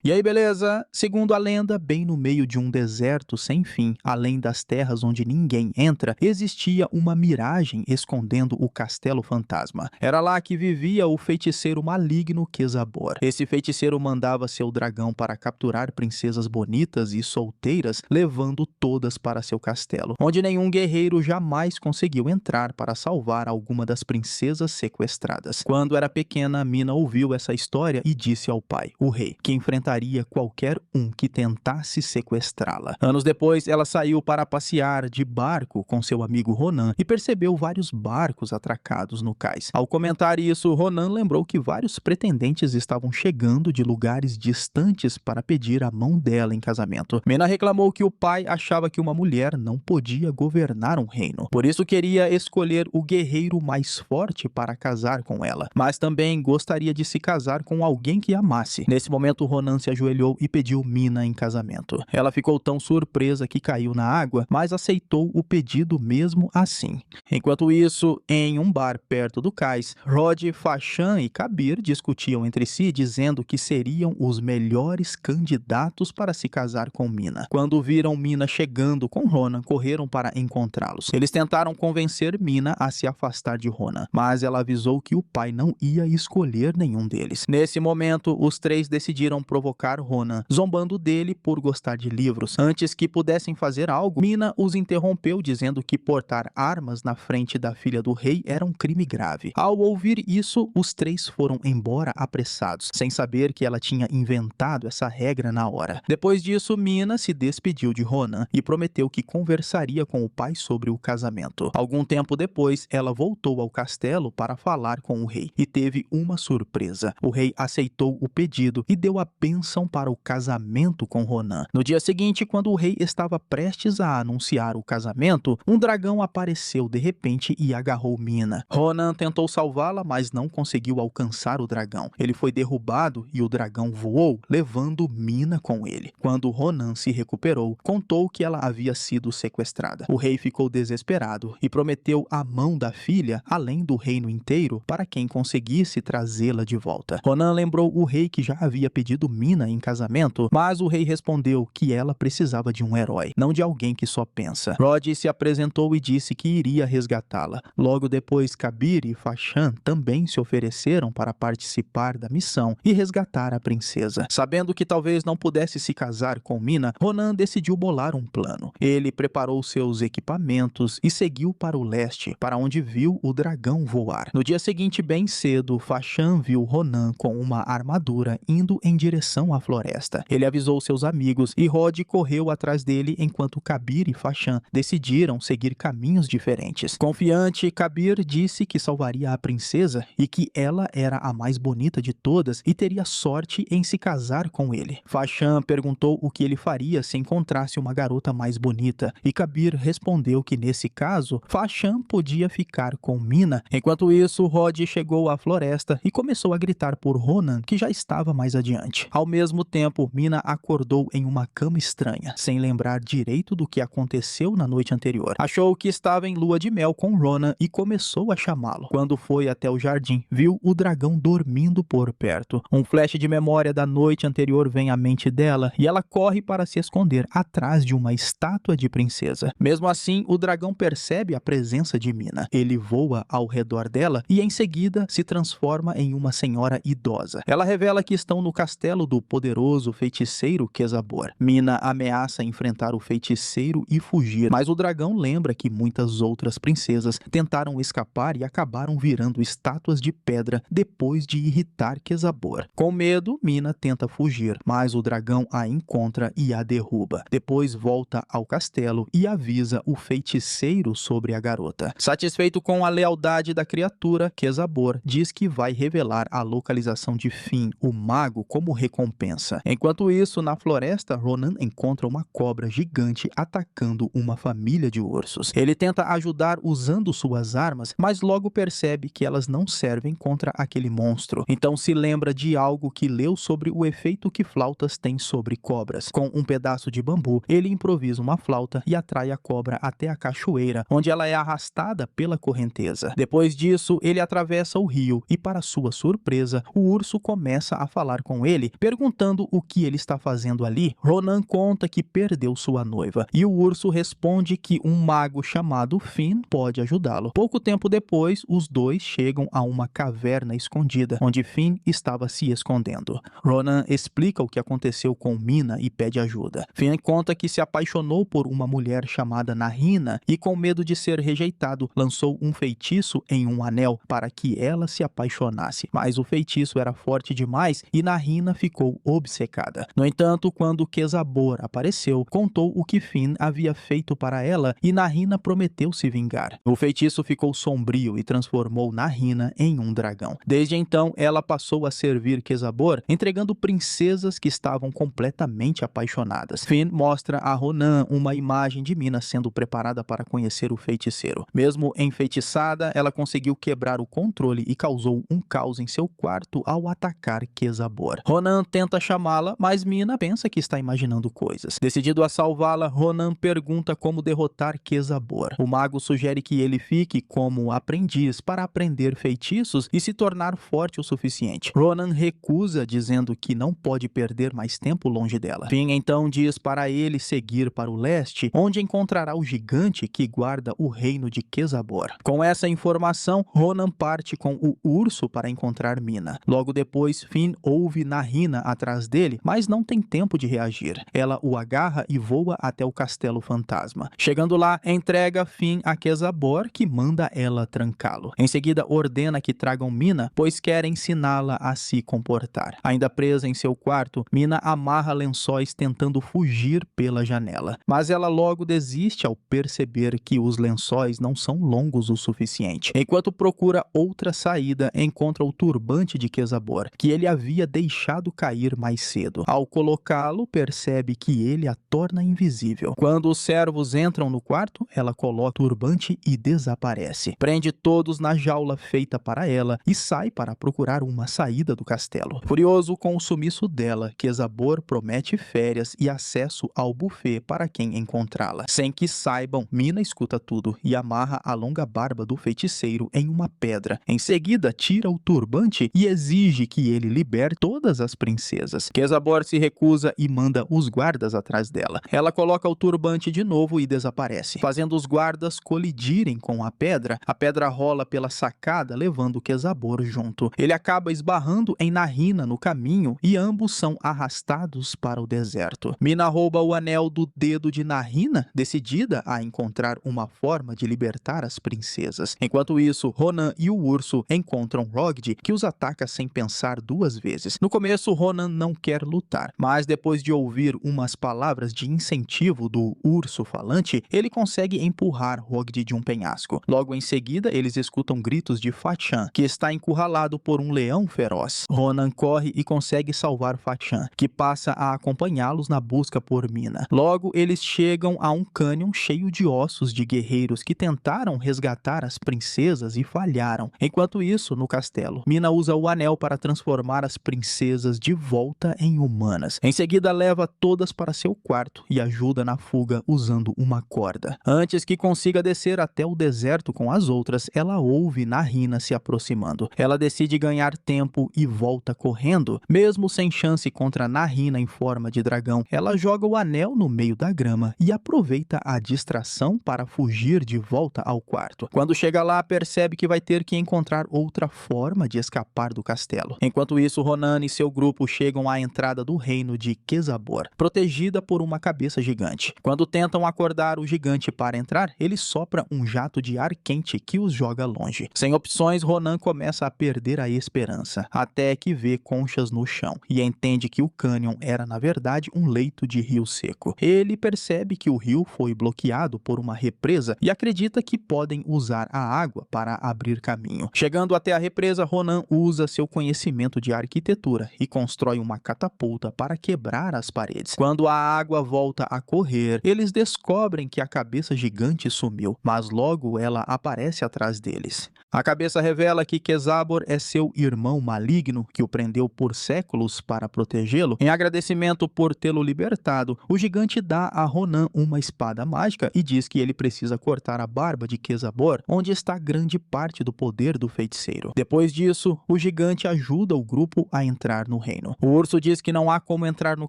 E aí, beleza? Segundo a lenda, bem no meio de um deserto sem fim, além das terras onde ninguém entra, existia uma miragem escondendo o castelo fantasma. Era lá que vivia o feiticeiro maligno Quezabor. Esse feiticeiro mandava seu dragão para capturar princesas bonitas e solteiras, levando todas para seu castelo, onde nenhum guerreiro jamais conseguiu entrar para salvar alguma das princesas sequestradas. Quando era pequena, Mina ouviu essa história e disse ao pai, o rei, que enfrentaria qualquer um que tentasse sequestrá-la. Anos depois, ela saiu para passear de barco com seu amigo Ronan e percebeu vários barcos atracados no cais. Ao comentar isso, Ronan lembrou que vários pretendentes estavam chegando de lugares distantes para pedir a mão dela em casamento. Mina reclamou que o pai achava que uma mulher não podia governar um reino. Por isso queria escolher o guerreiro mais forte para casar com ela, mas também gostaria de se casar com alguém que amasse. Nesse momento, Ronan se ajoelhou e pediu Mina em casamento. Ela ficou tão surpresa que caiu na água, mas aceitou o pedido mesmo assim. Enquanto isso, em um bar perto do cais, Rod, Fashan e Kabir discutiam entre si, dizendo que seriam os melhores candidatos para se casar com Mina. Quando viram Mina chegando com Ronan, correram para encontrá-los. Eles tentaram convencer Mina a se afastar de Ronan, mas ela avisou que o pai não ia escolher nenhum deles. Nesse momento, os três decidiram provocar Ronan, zombando dele por gostar de livros. Antes que pudessem fazer algo, Mina os interrompeu, dizendo que portar armas na frente da filha do rei era um crime grave. Ao ouvir isso, os três foram embora apressados, sem saber que ela tinha inventado essa regra na hora. Depois disso, Mina se despediu de Ronan e prometeu que conversaria com o pai sobre o casamento. Algum tempo depois, ela voltou ao castelo para falar com o rei e teve uma surpresa. O rei aceitou o pedido e deu a bênção para o casamento com Ronan. No dia seguinte, quando o rei estava prestes a anunciar o casamento, um dragão apareceu de repente e agarrou Mina. Ronan tentou salvá-la, mas não conseguiu alcançar o dragão. Ele foi derrubado e o dragão voou, levando Mina com ele. Quando Ronan se recuperou, contou que ela havia sido sequestrada. O rei ficou desesperado e prometeu a mão da filha, além do reino inteiro, para quem conseguisse trazê-la de volta. Ronan lembrou o rei que já havia pedido Mina em casamento, mas o rei respondeu que ela precisava de um herói, não de alguém que só pensa. Rod se apresentou e disse que iria resgatá-la. Logo depois, Kabir e Fashan também se ofereceram para participar da missão e resgatar a princesa. Sabendo que talvez não pudesse se casar com Mina, Ronan decidiu bolar um plano. Ele preparou seus equipamentos e seguiu para o leste, para onde viu o dragão voar. No dia seguinte, bem cedo, Fashan viu Ronan com uma armadura indo em direção à floresta. Ele avisou seus amigos e Rod correu atrás dele enquanto Kabir e Fashan decidiram seguir caminhos diferentes. Confiante, Kabir disse que salvaria a princesa e que ela era a mais bonita de todas e teria sorte em se casar com ele. Fashan perguntou o que ele faria se encontrasse uma garota mais bonita e Kabir respondeu que nesse caso, Fashan podia ficar com Mina. Enquanto isso, Rod chegou à floresta e começou a gritar por Ronan, que já estava mais adiante. Ao mesmo tempo, Mina acordou em uma cama estranha, sem lembrar direito do que aconteceu na noite anterior. Achou que estava em lua de mel com Ronan e começou a chamá-lo. Quando foi até o jardim, viu o dragão dormindo por perto. Um flash de memória da noite anterior vem à mente dela e ela corre para se esconder atrás de uma estátua de princesa. Mesmo assim, o dragão percebe a presença de Mina. Ele voa ao redor dela e em seguida se transforma em uma senhora idosa. Ela revela que estão no castelo do poderoso feiticeiro Quezabor. Mina ameaça enfrentar o feiticeiro e fugir, mas o dragão lembra que muitas outras princesas tentaram escapar e acabaram virando estátuas de pedra depois de irritar Quezabor. Com medo, Mina tenta fugir, mas o dragão a encontra e a derruba. Depois volta ao castelo e avisa o feiticeiro sobre a garota. Satisfeito com a lealdade da criatura, Quezabor diz que vai revelar a localização de Finn, o mago, como recompensa. Enquanto isso, na floresta, Ronan encontra uma cobra gigante atacando uma família de ursos. Ele tenta ajudar usando suas armas, mas logo percebe que elas não servem contra aquele monstro. Então se lembra de algo que leu sobre o efeito que flautas têm sobre cobras. Com um pedaço de bambu, ele improvisa uma flauta e atrai a cobra até a cachoeira, onde ela é arrastada pela correnteza. Depois disso, ele atravessa o rio e, para sua surpresa, o urso começa a falar com ele, Perguntando o que ele está fazendo ali, Ronan conta que perdeu sua noiva, e o urso responde que um mago chamado Finn pode ajudá-lo. Pouco tempo depois, os dois chegam a uma caverna escondida, onde Finn estava se escondendo. Ronan explica o que aconteceu com Mina e pede ajuda. Finn conta que se apaixonou por uma mulher chamada Narina e, com medo de ser rejeitado, lançou um feitiço em um anel para que ela se apaixonasse. Mas o feitiço era forte demais e Narina ficou obcecada. No entanto, quando Quezabor apareceu, contou o que Finn havia feito para ela e Narina prometeu se vingar. O feitiço ficou sombrio e transformou Narina em um dragão. Desde então, ela passou a servir Quezabor, entregando princesas que estavam completamente apaixonadas. Finn mostra a Ronan uma imagem de Mina sendo preparada para conhecer o feiticeiro. Mesmo enfeitiçada, ela conseguiu quebrar o controle e causou um caos em seu quarto ao atacar Quezabor. Ronan tenta chamá-la, mas Mina pensa que está imaginando coisas. Decidido a salvá-la, Ronan pergunta como derrotar Quezabor. O mago sugere que ele fique como aprendiz para aprender feitiços e se tornar forte o suficiente. Ronan recusa, dizendo que não pode perder mais tempo longe dela. Finn então diz para ele seguir para o leste, onde encontrará o gigante que guarda o reino de Quezabor. Com essa informação, Ronan parte com o urso para encontrar Mina. Logo depois, Finn ouve Narina atrás dele, mas não tem tempo de reagir. Ela o agarra e voa até o castelo fantasma. Chegando lá, entrega Finn a Quezabor, que manda ela trancá-lo. Em seguida, ordena que tragam Mina, pois quer ensiná-la a se comportar. Ainda presa em seu quarto, Mina amarra lençóis tentando fugir pela janela. Mas ela logo desiste ao perceber que os lençóis não são longos o suficiente. Enquanto procura outra saída, encontra o turbante de Quezabor, que ele havia deixado cair mais cedo. Ao colocá-lo, percebe que ele a torna invisível. Quando os servos entram no quarto, ela coloca o turbante e desaparece. Prende todos na jaula feita para ela e sai para procurar uma saída do castelo. Furioso com o sumiço dela, Quezabor promete férias e acesso ao buffet para quem encontrá-la. Sem que saibam, Mina escuta tudo e amarra a longa barba do feiticeiro em uma pedra. Em seguida, tira o turbante e exige que ele liberte todas as princesas. Quezabor se recusa e manda os guardas atrás dela. Ela coloca o turbante de novo e desaparece, fazendo os guardas colidirem com a pedra rola pela sacada, levando Quezabor junto. Ele acaba esbarrando em Narina no caminho e ambos são arrastados para o deserto. Mina rouba o anel do dedo de Narina, decidida a encontrar uma forma de libertar as princesas. Enquanto isso, Ronan e o urso encontram Rogde, que os ataca sem pensar duas vezes. No começo, Ronan não quer lutar, mas depois de ouvir umas palavras de incentivo do urso falante, ele consegue empurrar Rogde de um penhasco. Logo em seguida, eles escutam gritos de Fatchan, que está encurralado por um leão feroz. Ronan corre e consegue salvar Fatchan, que passa a acompanhá-los na busca por Mina. Logo, eles chegam a um cânion cheio de ossos de guerreiros que tentaram resgatar as princesas e falharam. Enquanto isso, no castelo, Mina usa o anel para transformar as princesas de volta em humanas. Em seguida, leva todas para seu quarto e ajuda na fuga usando uma corda. Antes que consiga descer até o deserto com as outras, ela ouve Narina se aproximando. Ela decide ganhar tempo e volta correndo. Mesmo sem chance contra Narina em forma de dragão, ela joga o anel no meio da grama e aproveita a distração para fugir de volta ao quarto. Quando chega lá, percebe que vai ter que encontrar outra forma de escapar do castelo. Enquanto isso, Ronan e seu grupo chegam à entrada do reino de Quezabor, protegida por uma cabeça gigante. Quando tentam acordar o gigante para entrar, ele sopra um jato de ar quente que os joga longe. Sem opções, Ronan começa a perder a esperança, até que vê conchas no chão e entende que o cânion era, na verdade, um leito de rio seco. Ele percebe que o rio foi bloqueado por uma represa e acredita que podem usar a água para abrir caminho. Chegando até a represa, Ronan usa seu conhecimento de arquitetura e constrói uma catapulta para quebrar as paredes. Quando a água volta a correr, eles descobrem que a cabeça gigante sumiu, mas logo ela aparece atrás deles. A cabeça revela que Quezabor é seu irmão maligno, que o prendeu por séculos para protegê-lo. Em agradecimento por tê-lo libertado, o gigante dá a Ronan uma espada mágica e diz que ele precisa cortar a barba de Quezabor, onde está grande parte do poder do feiticeiro. Depois disso, o gigante ajuda o grupo a entrar no reino. reino. O urso diz que não há como entrar no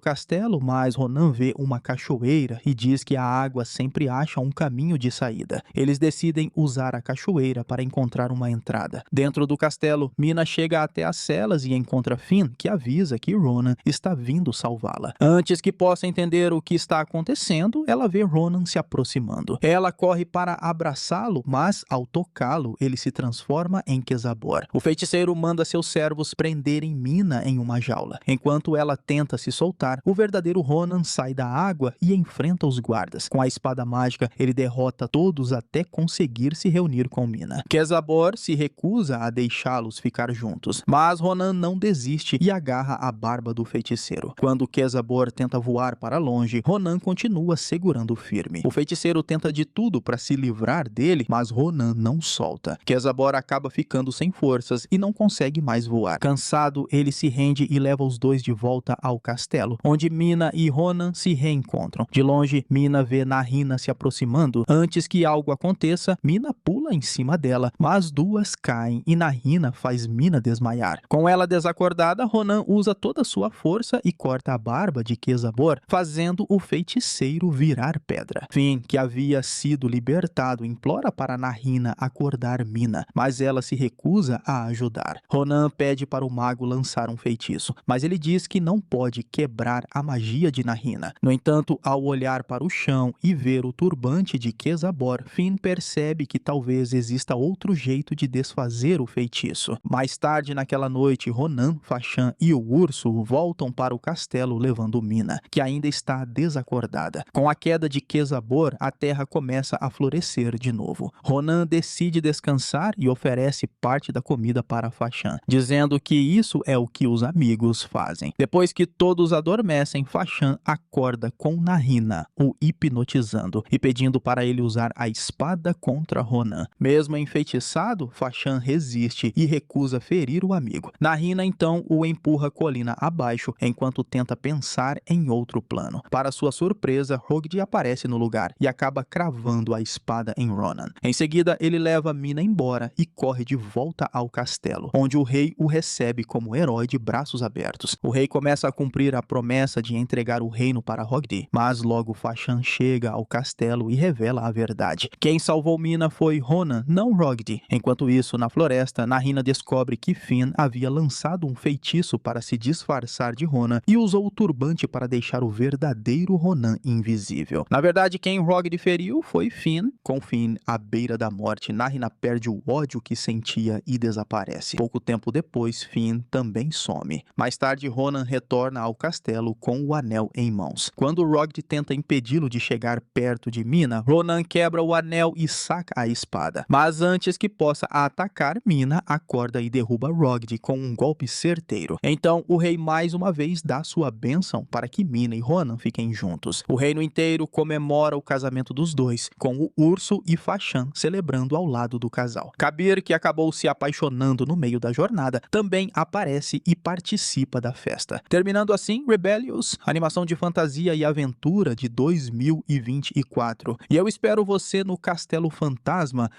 castelo, mas Ronan vê uma cachoeira e diz que a água sempre acha um caminho de saída. Eles decidem usar a cachoeira para encontrar uma entrada. Dentro do castelo, Mina chega até as celas e encontra Finn, que avisa que Ronan está vindo salvá-la. Antes que possa entender o que está acontecendo, ela vê Ronan se aproximando. Ela corre para abraçá-lo, mas ao tocá-lo, ele se transforma em Quezabor. O feiticeiro manda seus servos prenderem Mina em uma jaula. Enquanto ela tenta se soltar, o verdadeiro Ronan sai da água e enfrenta os guardas. Com a espada mágica, ele derrota todos até conseguir se reunir com Mina. Quezabor se recusa a deixá-los ficar juntos, mas Ronan não desiste e agarra a barba do feiticeiro. Quando Quezabor tenta voar para longe, Ronan continua segurando firme. O feiticeiro tenta de tudo para se livrar dele, mas Ronan não solta. Quezabor acaba ficando sem forças e não consegue mais voar. Cansado, ele se rende e leva os dois de volta ao castelo, onde Mina e Ronan se reencontram. De longe, Mina vê Nahina se aproximando. Antes que algo aconteça, Mina pula em cima dela, mas duas caem e Nahina faz Mina desmaiar. Com ela desacordada, Ronan usa toda a sua força e corta a barba de Quezabor, fazendo o feiticeiro virar pedra. Finn, que havia sido libertado, implora para Nahina acordar Mina, mas ela se recusa a ajudar. Ronan pede para o mago lançar um feitiço, mas ele diz que não pode quebrar a magia de Nahina. No entanto, ao olhar para o chão e ver o turbante de Quezabor, Finn percebe que talvez exista outro jeito de desfazer o feitiço. Mais tarde naquela noite, Ronan, Fashan e o urso voltam para o castelo levando Mina, que ainda está desacordada. Com a queda de Quezabor, a terra começa a florescer de novo. Ronan decide descansar e oferece parte da comida para Fashan, dizendo que isso é o que os amigos fazem. Depois que todos adormecem, Fashan acorda com Nahina, o hipnotizando e pedindo para ele usar a espada contra Ronan. Mesmo enfeitiçado, Fashan resiste e recusa ferir o amigo. Nahina então o empurra colina abaixo enquanto tenta pensar em outro plano. Para sua surpresa, Hogdi aparece no lugar e acaba cravando a espada em Ronan. Em seguida, ele leva Mina embora e corre de volta ao castelo, onde o rei o recebe como herói de braços abertos. O rei começa a cumprir a promessa de entregar o reino para Hogdi, mas logo Fashan chega ao castelo e revela a verdade. Quem salvou Mina foi Ronan, não Hogdi. Enquanto isso, na floresta, Nahina descobre que Finn havia lançado um feitiço para se disfarçar de Ronan e usou o turbante para deixar o verdadeiro Ronan invisível. Na verdade, quem Hogdi feriu foi Finn. Com Finn à beira da morte, Nahina perde o ódio que sentia e desaparece. Pouco tempo depois, Finn também some. Mais tarde, Ronan retorna ao castelo com o anel em mãos. Quando Hogdi tenta impedi-lo de chegar perto de Mina, Ronan quebra o anel e saca a espada. Mas antes que possa atacar, Mina acorda e derruba Hogdi com um golpe certeiro. Então, o rei mais uma vez dá sua bênção para que Mina e Ronan fiquem juntos. O reino inteiro comemora o casamento dos dois, com o urso e Fashan celebrando ao lado do casal. Kabir, que acabou se apaixonando no meio da jornada, também aparece e participa da festa. Terminando assim, Rebellious, animação de fantasia e aventura de 2024. E eu espero você no Castelo Fantasma